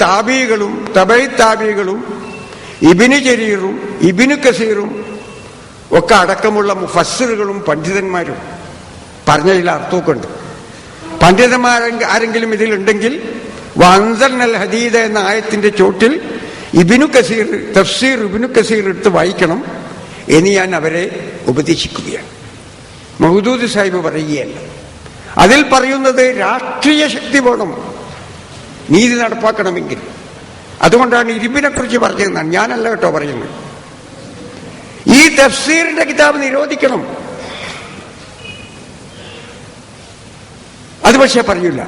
താബീകളും തബൈ താബീകളും ഇബ്നു ജരീറും ഇബ്നു കസീറും ഒക്കെ അടക്കമുള്ള മുഫസ്സിറുകളും പണ്ഡിതന്മാരും പറഞ്ഞതിൽ അർത്ഥമൊക്കെ ഉണ്ട്. പണ്ഡിതന്മാരെങ്കിലും ഇതിലുണ്ടെങ്കിൽ വൻസൽനൽ ഹദീദ എന്ന ആയത്തിന്റെ ചോട്ടിൽ ഇബ്നു കസീർ തഫ്സീർ ഇബ്നു കസീർ എടുത്ത് വായിക്കണം എന്ന് ഞാൻ അവരെ ഉപദേശിക്കുകയാണ്. മൗദൂദ് സാഹിബ് പറയുകയല്ല. അതിൽ പറയുന്നത് രാഷ്ട്രീയ ശക്തി വേണം നീതി നടപ്പാക്കണമെങ്കിൽ. അതുകൊണ്ടാണ് ഇരുമ്പിനെ കുറിച്ച് പറഞ്ഞതെന്നാണ്, ഞാനല്ല കേട്ടോ പറയുന്നത്. ഈ തഫ്സീറിന്റെ കിതാബ് നിരോധിക്കണം. അത് പക്ഷെ പറയൂല.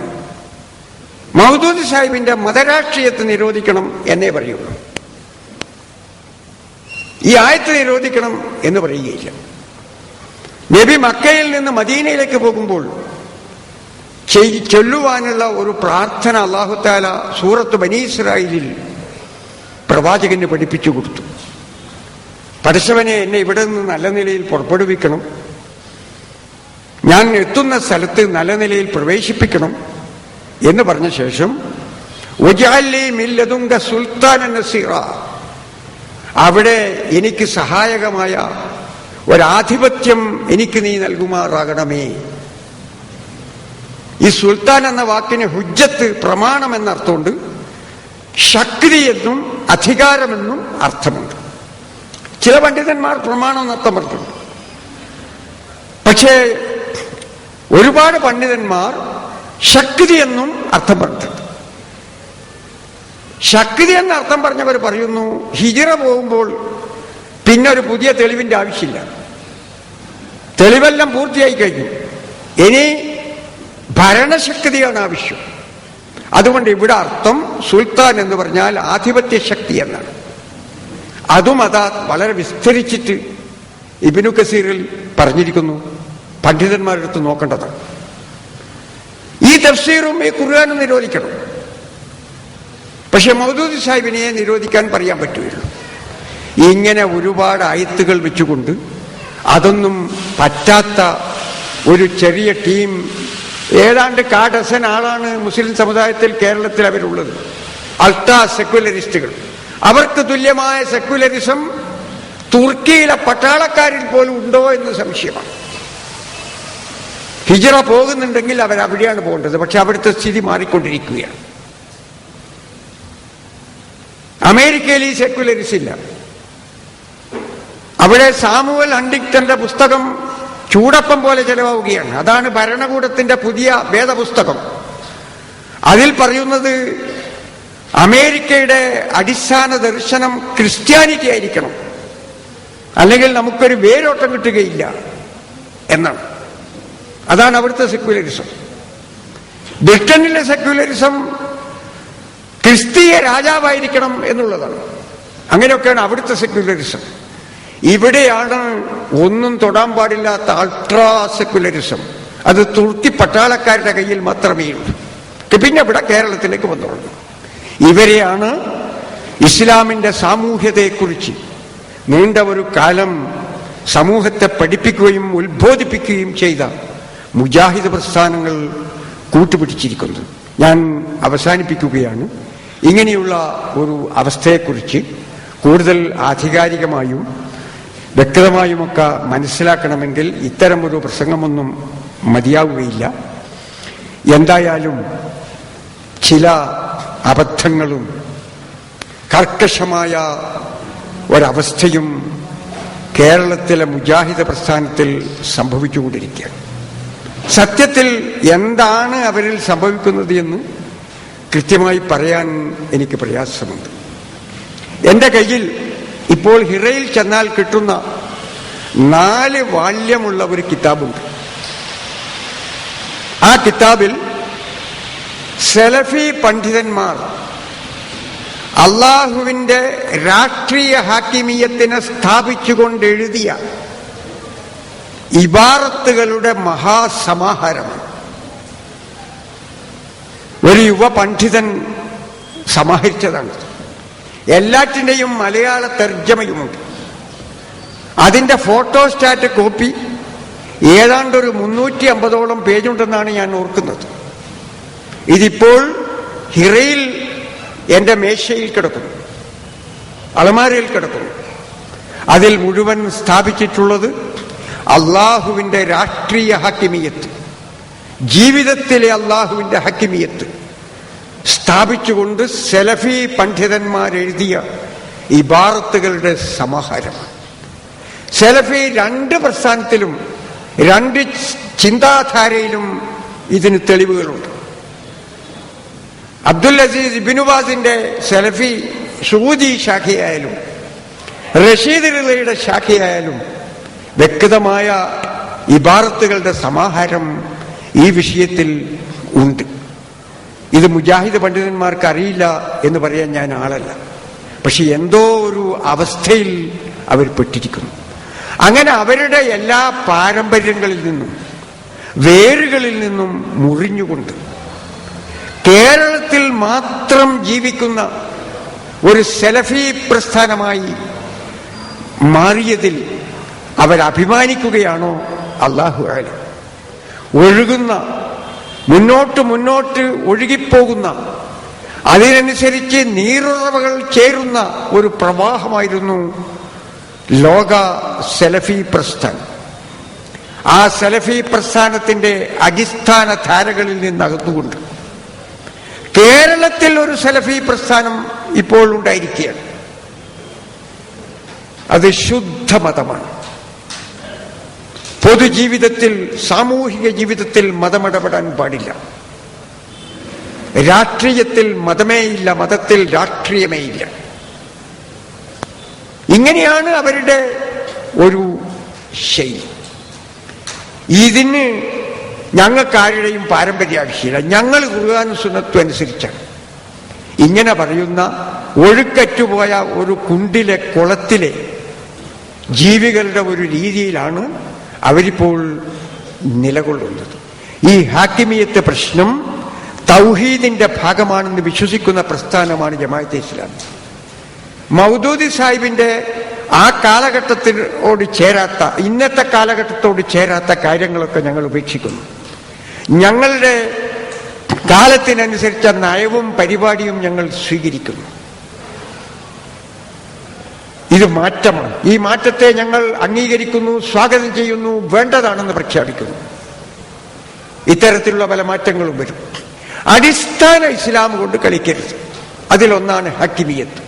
മൗദൂദ് സാഹിബിന്റെ മതരാഷ്ട്രീയത്തെ നിരോധിക്കണം എന്നേ പറയുള്ളൂ. ഈ ആയത്ത് നിരോധിക്കണം എന്ന് പറയുകയില്ല. നബി മക്കയിൽ നിന്ന് മദീനയിലേക്ക് പോകുമ്പോൾ ചൊല്ലുവാനുള്ള ഒരു പ്രാർത്ഥന അല്ലാഹു തആല സൂറത്ത് ബനി ഇസ്രായീലിൽ പ്രവാചകന് പഠിപ്പിച്ചു കൊടുത്തു. പടച്ചവനെ, എന്നെ ഇവിടെ നിന്ന് നല്ല നിലയിൽ പുറപ്പെടുവിക്കണം, ഞാൻ എത്തുന്ന സ്ഥലത്ത് നല്ല നിലയിൽ പ്രവേശിപ്പിക്കണം എന്ന് പറഞ്ഞ ശേഷം വജഅൽ ലീ മിൻ ലദുങ്ക സുൽത്താനൻ നസീറ, അവിടെ എനിക്ക് സഹായകമായ ഒരാധിപത്യം എനിക്ക് നീ നൽകുമാറാകണമേ. ഈ സുൽത്താൻ എന്ന വാക്കിന് ഹുജ്ജത്ത്, പ്രമാണം എന്നർത്ഥമുണ്ട്. ശക്തി എന്നും അധികാരമെന്നും അർത്ഥമുണ്ട്. ചില പണ്ഡിതന്മാർ പ്രമാണം എന്നർത്ഥം പറഞ്ഞിട്ടുണ്ട്. പക്ഷേ ഒരുപാട് പണ്ഡിതന്മാർ ശക്തി എന്നും അർത്ഥം പറഞ്ഞിട്ടുണ്ട്. ശക്തി എന്ന അർത്ഥം പറഞ്ഞവർ പറയുന്നു, ഹിജ്റ പോകുമ്പോൾ പിന്നെ ഒരു പുതിയ തെളിവിന്റെ ആവശ്യമില്ല, തെളിവെല്ലാം പൂർത്തിയായി കഴിഞ്ഞു, ഇനി ഭരണശക്തിയാണ് ആവശ്യം. അതുകൊണ്ട് ഇവിടെ അർത്ഥം സുൽത്താൻ എന്ന് പറഞ്ഞാൽ ആധിപത്യ ശക്തി എന്നാണ്. അതും അതാ വളരെ വിസ്തരിച്ചിട്ട് ഇബ്നു കസീറിൽ പറഞ്ഞിരിക്കുന്നു. പണ്ഡിതന്മാരെടുത്ത് നോക്കേണ്ടതാണ്. ഈ തഫ്സീറും ഈ ഖുർആനും നിരോധിക്കണം. പക്ഷെ മൗദൂദി സാഹിബിനെ നിരോധിക്കാൻ പറയാൻ പറ്റുകയുള്ളൂ. ഇങ്ങനെ ഒരുപാട് ആയത്തുകൾ വെച്ചുകൊണ്ട് അതൊന്നും പറ്റാത്ത ഒരു ചെറിയ ടീം, ഏതാണ്ട് കാഡസൻ ആളാണ് മുസ്ലിം സമുദായത്തിൽ കേരളത്തിൽ അവരുള്ളത്, അൾട്രാ സെക്യുലറിസ്റ്റുകൾ. അവർക്ക് തുല്യമായ സെക്യുലറിസം തുർക്കിയിലെ പട്ടാളക്കാരിൽ പോലും ഉണ്ടോ എന്ന് സംശയമാണ്. ഹിജ്റ പോകുന്നുണ്ടെങ്കിൽ അവരവിടെയാണ് പോകേണ്ടത്. പക്ഷെ അവിടുത്തെ സ്ഥിതി മാറിക്കൊണ്ടിരിക്കുകയാണ്. അമേരിക്കയിൽ ഈ സെക്യുലറിസം ഇല്ല. അവിടെ സാമുവൽ ഹണ്ടിങ്ടന്റെ പുസ്തകം ചൂടപ്പം പോലെ ചെലവാവുകയാണ്. അതാണ് ഭരണകൂടത്തിന്റെ പുതിയ വേദപുസ്തകം. അതിൽ പറയുന്നത് അമേരിക്കയുടെ അടിസ്ഥാന ദർശനം ക്രിസ്ത്യാനിറ്റി ആയിരിക്കണം, അല്ലെങ്കിൽ നമുക്കൊരു വേരോട്ടം കിട്ടുകയില്ല എന്നാണ്. അതാണ് അവിടുത്തെ സെക്യുലറിസം. ബ്രിട്ടനിലെ സെക്യുലറിസം ക്രിസ്തീയ രാജാവായിരിക്കണം എന്നുള്ളതാണ്. അങ്ങനെയൊക്കെയാണ് അവിടുത്തെ സെക്യുലറിസം. ഇവിടെയാണ് ഒന്നും തൊടാൻ പാടില്ലാത്ത അൾട്രാ സെക്യുലറിസം. അത് തുർക്കി പട്ടാളക്കാരുടെ കയ്യിൽ മാത്രമേ ഉള്ളൂ. പിന്നെ ഇവിടെ കേരളത്തിലേക്ക് വന്നുള്ളൂ. ഇവരെയാണ് ഇസ്ലാമിന്റെ സാമൂഹ്യതയെക്കുറിച്ച് നീണ്ട ഒരു കാലം സമൂഹത്തെ പഠിപ്പിക്കുകയും ഉത്ബോധിപ്പിക്കുകയും ചെയ്ത മുജാഹിദ് പ്രസ്ഥാനങ്ങൾ കൂട്ടുപിടിച്ചിരിക്കുന്നത്. ഞാൻ അവസാനിപ്പിക്കുകയാണ്. ഇങ്ങനെയുള്ള ഒരു അവസ്ഥയെക്കുറിച്ച് കൂടുതൽ ആധികാരികമായും വ്യക്തമായുമൊക്കെ മനസ്സിലാക്കണമെങ്കിൽ ഇത്തരമൊരു പ്രസംഗമൊന്നും മതിയാവുകയില്ല. എന്തായാലും ചില അബദ്ധങ്ങളും കർക്കശമായ ഒരവസ്ഥയും കേരളത്തിലെ മുജാഹിദ് പ്രസ്ഥാനത്തിൽ സംഭവിച്ചുകൊണ്ടിരിക്കുകയാണ്. സത്യത്തിൽ എന്താണ് അവരിൽ സംഭവിക്കുന്നത് എന്ന് കൃത്യമായി പറയാൻ എനിക്ക് പ്രയാസമുണ്ട്. എൻ്റെ കയ്യിൽ ഇപ്പോൾ ഹിറയിൽ ചെന്നാൽ കിട്ടുന്ന 4 വാല്യമുള്ള ഒരു കിതാബുണ്ട്. ആ കിതാബിൽ സലഫി പണ്ഡിതന്മാർ അള്ളാഹുവിന്റെ രാഷ്ട്രീയ ഹാക്കിമിയത്തിനെ സ്ഥാപിച്ചുകൊണ്ട് എഴുതിയ ഇബാറത്തുകളുടെ മഹാസമാഹാരമാണ്. ഒരു യുവ പണ്ഡിതൻ സമാഹരിച്ചതാണ്. എല്ലാറ്റിൻ്റെയും മലയാള തർജ്ജമയുമുണ്ട്. അതിന്റെ ഫോട്ടോസ്റ്റാറ്റ് കോപ്പി ഏതാണ്ടൊരു 350ഓളം പേജുണ്ടെന്നാണ് ഞാൻ ഓർക്കുന്നത്. ഇതിപ്പോൾ ഹിറയിൽ എൻ്റെ മേശയിൽ കിടക്കുന്നു, അലമാരയിൽ കിടക്കുന്നു. അതിൽ മുഴുവൻ സ്ഥാപിച്ചിട്ടുള്ളത് അള്ളാഹുവിൻ്റെ രാഷ്ട്രീയ ഹക്കിമിയത്ത്, ജീവിതത്തിലെ അള്ളാഹുവിൻ്റെ ഹക്കിമിയത്ത് സ്ഥാപിച്ചുകൊണ്ട് സലഫി പണ്ഡിതന്മാരെഴുതിയ ഇബാറത്തുകളുടെ സമാഹാരമാണ്. സലഫി രണ്ട് പ്രസ്ഥാനത്തിലും രണ്ട് ചിന്താധാരയിലും ഇതിന് തെളിവുകളുണ്ട്. അബ്ദുൽ അസീസ് ഇബ്നു ബാസിന്റെ സലഫി സൂദി ശാഖയായാലും റഷീദ് റിളയുടെ ശാഖയായാലും വ്യക്തമായ ഇബാറത്തുകളുടെ സമാഹാരം ഈ വിഷയത്തിൽ ഉണ്ട്. ഇത് മുജാഹിദ് പണ്ഡിതന്മാർക്ക് അറിയില്ല എന്ന് പറയാൻ ഞാൻ ആളല്ല. പക്ഷെ എന്തോ ഒരു അവസ്ഥയിൽ അവർ പെട്ടിരിക്കുന്നു. അങ്ങനെ അവരുടെ എല്ലാ പാരമ്പര്യങ്ങളിൽ നിന്നും വേരുകളിൽ നിന്നും മുറിഞ്ഞുകൊണ്ട് കേരളത്തിൽ മാത്രം ജീവിക്കുന്ന ഒരു സലഫി പ്രസ്ഥാനമായി മാറിയതിൽ അവരഭിമാനിക്കുകയാണോ? അല്ലാഹു അഅലം. ഒഴുകുന്ന മുന്നോട്ട് ഒഴുകിപ്പോകുന്ന അതിനനുസരിച്ച് നീരുറവകൾ ചേരുന്ന ഒരു പ്രവാഹമായിരുന്നു ലോക സലഫി പ്രസ്ഥാനം. ആ സലഫി പ്രസ്ഥാനത്തിന്റെ അടിസ്ഥാന ധാരകളിൽ നിന്നകന്നുകൊണ്ട് കേരളത്തിൽ ഒരു സലഫി പ്രസ്ഥാനം ഇപ്പോൾ ഉണ്ടായിരിക്കുകയാണ്. അത് ശുദ്ധമതമാണ്. പൊതുജീവിതത്തിൽ, സാമൂഹിക ജീവിതത്തിൽ മതമിടപെടാൻ പാടില്ല. രാഷ്ട്രീയത്തിൽ മതമേ ഇല്ല, മതത്തിൽ രാഷ്ട്രീയമേ ഇല്ല. ഇങ്ങനെയാണ് അവരുടെ ഒരു ശൈലി. ഇതിന് ഞങ്ങൾക്കാരുടെയും പാരമ്പര്യ ആവശ്യമില്ല. ഞങ്ങൾ ഖുർആനും സുന്നത്തും അനുസരിച്ചാണ്. ഇങ്ങനെ പറയുന്ന ഒഴുക്കറ്റുപോയ ഒരു കുണ്ടിലെ കുളത്തിലെ ജീവികളുടെ ഒരു രീതിയിലാണ് അവരിപ്പോൾ നിലകൊള്ളുന്നത്. ഈ ഹാക്കിമിയത്തെ പ്രശ്നം തൗഹീദിന്റെ ഭാഗമാണെന്ന് വിശ്വസിക്കുന്ന പ്രസ്ഥാനമാണ് ജമാഅത്തെ ഇസ്ലാമി. മൗദൂദി സാഹിബിന്റെ ആ കാലഘട്ടത്തോട് ചേരാത്ത, ഇന്നത്തെ കാലഘട്ടത്തോട് ചേരാത്ത കാര്യങ്ങളൊക്കെ ഞങ്ങൾ ഉപേക്ഷിക്കുന്നു. ഞങ്ങളുടെ കാലത്തിനനുസരിച്ച നയവും പരിപാടിയും ഞങ്ങൾ സ്വീകരിക്കുന്നു. ഇത് മാറ്റമാണ്. ഈ മാറ്റത്തെ ഞങ്ങൾ അംഗീകരിക്കുന്നു, സ്വാഗതം ചെയ്യുന്നു, വേണ്ടതാണെന്ന് പ്രഖ്യാപിക്കുന്നു. ഇത്തരത്തിലുള്ള പല മാറ്റങ്ങളും വരും. അടിസ്ഥാന ഇസ്ലാം കൊണ്ട് കളിക്കരുത്. അതിലൊന്നാണ് ഹക്കിമിയത്ത്.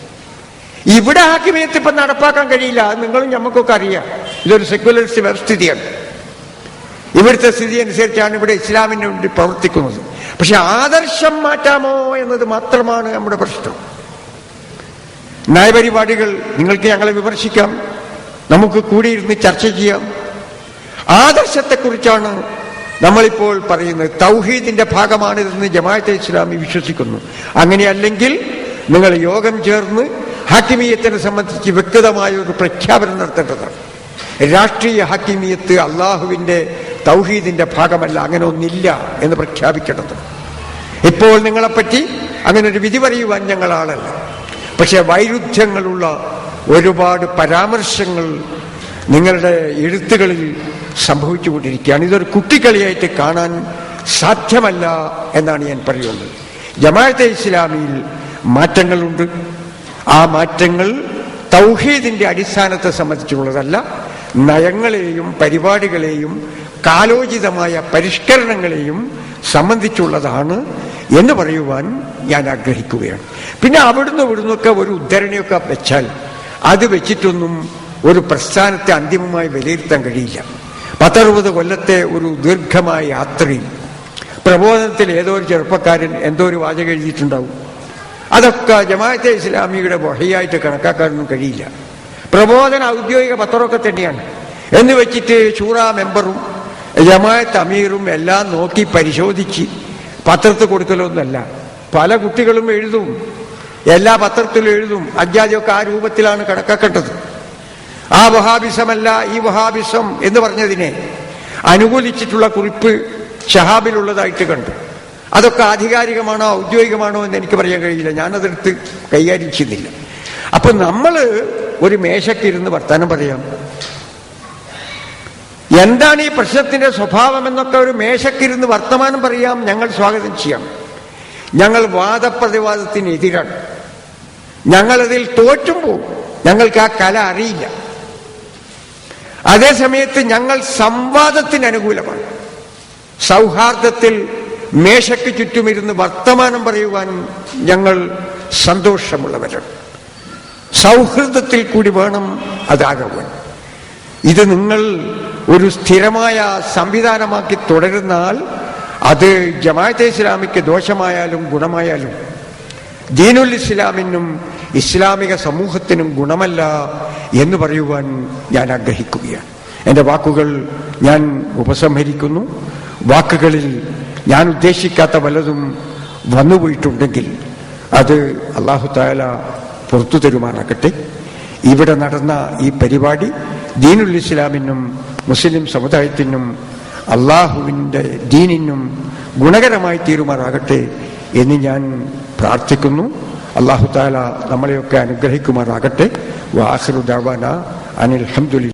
ഇവിടെ ഹാക്കിമിയത്ത് ഇപ്പം നടപ്പാക്കാൻ കഴിയില്ല. അത് നിങ്ങളും ഞമ്മക്കൊക്കെ അറിയാം. ഇതൊരു സെക്യുലറിസ്റ്റ് വ്യവസ്ഥിതിയാണ്. ഇവിടുത്തെ സ്ഥിതി അനുസരിച്ചാണ് ഇവിടെ ഇസ്ലാമിന് വേണ്ടി പ്രവർത്തിക്കുന്നത്. പക്ഷെ ആദർശം മാറ്റാമോ എന്നത് മാത്രമാണ് നമ്മുടെ പ്രശ്നം. നയപരിപാടികൾ നിങ്ങൾക്ക് ഞങ്ങളെ വിമർശിക്കാം, നമുക്ക് കൂടിയിരുന്ന് ചർച്ച ചെയ്യാം. ആദർശത്തെക്കുറിച്ചാണ് നമ്മളിപ്പോൾ പറയുന്നത്. തൗഹീദിന്റെ ഭാഗമാണിതെന്ന് ജമാഅത്തെ ഇസ്ലാമി വിശ്വസിക്കുന്നു. അങ്ങനെയല്ലെങ്കിൽ നിങ്ങൾ യോഗം ചേർന്ന് ഹാക്കിമിയത്തിനെ സംബന്ധിച്ച് വ്യക്തമായ ഒരു പ്രഖ്യാപനം നടത്തേണ്ടതാണ്. രാഷ്ട്രീയ ഹാക്കിമിയത്ത് അള്ളാഹുവിന്റെ തൗഹീദിന്റെ ഭാഗമല്ല, അങ്ങനെ ഒന്നില്ല എന്ന് പ്രഖ്യാപിക്കേണ്ടത്. ഇപ്പോൾ നിങ്ങളെപ്പറ്റി അങ്ങനെ ഒരു വിധി പറയുവാൻ ഞങ്ങൾ ആളല്ല. പക്ഷെ വൈരുദ്ധ്യങ്ങളുള്ള ഒരുപാട് പരാമർശങ്ങൾ നിങ്ങളുടെ എഴുത്തുകളിൽ സംഭവിച്ചുകൊണ്ടിരിക്കുകയാണ്. ഇതൊരു കുട്ടിക്കളിയായിട്ട് കാണാൻ സാധ്യമല്ല എന്നാണ് ഞാൻ പറയുന്നത്. ജമാഅത്തെ ഇസ്ലാമിയിൽ മാറ്റങ്ങളുണ്ട്. ആ മാറ്റങ്ങൾ തൗഹീദിന്റെ അടിസ്ഥാനത്തെ സംബന്ധിച്ചുള്ളതല്ല, നയങ്ങളെയും പരിപാടികളെയും കാലോചിതമായ പരിഷ്കരണങ്ങളെയും സംബന്ധിച്ചുള്ളതാണ് എന്ന് പറയുവാൻ ഞാൻ ആഗ്രഹിക്കുകയാണ്. പിന്നെ ഇവിടുന്നൊക്കെ ഒരു ഉദ്ധരണിയൊക്കെ വെച്ചാൽ അത് വെച്ചിട്ടൊന്നും ഒരു പ്രസ്ഥാനത്തെ അന്തിമമായി വിലയിരുത്താൻ കഴിയില്ല. 10-60 കൊല്ലത്തെ ഒരു ദീർഘമായ യാത്രയിൽ പ്രബോധനത്തിൽ ഏതോ ഒരു ചെറുപ്പക്കാരൻ എന്തോ ഒരു വാചകം എഴുതിയിട്ടുണ്ടാവും. അതൊക്കെ ജമാഅത്തെ ഇസ്ലാമിയുടെ വഹയായിട്ട് കണക്കാക്കാനൊന്നും കഴിയില്ല. പ്രബോധന ഔദ്യോഗിക പത്രമൊക്കെ തന്നെയാണ് എന്ന് വെച്ചിട്ട് ശൂറ മെമ്പറും ജമാഅത്ത് അമീറും എല്ലാം നോക്കി പരിശോധിച്ച് പത്രത്തിൽ കൊടുക്കലൊന്നുമല്ല. പല കുട്ടികളും എഴുതും, എല്ലാ പത്രത്തിലും എഴുതും. അജാദിയൊക്കെ ആ രൂപത്തിലാണ് കണക്കാക്കേണ്ടത്. ആ വഹാബിസമല്ല ഈ വഹാബിസം എന്ന് പറഞ്ഞതിനെ അനുകൂലിച്ചിട്ടുള്ള കുറിപ്പ് ഷഹാബിലുള്ളതായിട്ട് കണ്ടു. അതൊക്കെ ആധികാരികമാണോ ഔദ്യോഗികമാണോ എന്ന് എനിക്ക് പറയാൻ കഴിയില്ല. ഞാനതെടുത്ത് കൈകാര്യം ചെയ്യുന്നില്ല. അപ്പൊ നമ്മൾ ഒരു മേശക്കിരുന്ന് വർത്താനം പറയാം. എന്താണ് ഈ പ്രശ്നത്തിന്റെ സ്വഭാവം എന്നൊക്കെ ഒരു മേശക്കിരുന്ന് വർത്തമാനം പറയാം, ഞങ്ങൾ സ്വാഗതം ചെയ്യാം. ഞങ്ങൾ വാദപ്രതിവാദത്തിനെതിരാണ്. ഞങ്ങളതിൽ തോറ്റുമ്പോൾ ഞങ്ങൾക്ക് ആ കല അറിയില്ല. അതേസമയത്ത് ഞങ്ങൾ സംവാദത്തിന് അനുകൂലമാണ്. സൗഹാർദ്ദത്തിൽ മേശയ്ക്ക് ചുറ്റുമിരുന്ന് വർത്തമാനം പറയുവാൻ ഞങ്ങൾ സന്തോഷമുള്ളവരാണ്. സൗഹൃദത്തിൽ കൂടി വേണം അതാകുവാൻ. ഇത് നിങ്ങൾ ഒരു സ്ഥിരമായ സംവിധാനമാക്കി തുടരുന്നാൽ അത് ജമാഅത്തെ ഇസ്ലാമിക്ക് ദോഷമായാലും ഗുണമായാലും ദീനുൽ ഇസ്ലാമിനും ഇസ്ലാമിക സമൂഹത്തിനും ഗുണമല്ല എന്ന് പറയുവാൻ ഞാൻ ആഗ്രഹിക്കുകയാണ്. എൻ്റെ വാക്കുകൾ ഞാൻ ഉപസംഹരിക്കുന്നു. വാക്കുകളിൽ ഞാൻ ഉദ്ദേശിക്കാത്ത വല്ലതും വന്നുപോയിട്ടുണ്ടെങ്കിൽ അത് അല്ലാഹു തആല പുറത്തു തരുമാറാകട്ടെ. ഇവിടെ നടന്ന ഈ പരിപാടി ദീനുൽ ഇസ്ലാമിനും മുസ്ലിം സമുദായത്തിനും അള്ളാഹുവിൻ്റെ ദീനിനും ഗുണകരമായി തീരുമാറാകട്ടെ എന്ന് ഞാൻ പ്രാർത്ഥിക്കുന്നു. അല്ലാഹു തആല നമ്മളെയൊക്കെ അനുഗ്രഹിക്കുമാറാകട്ടെ. വആഖിറു ദഅവാനാ അനിൽ ഹംദുലില്ലാഹി.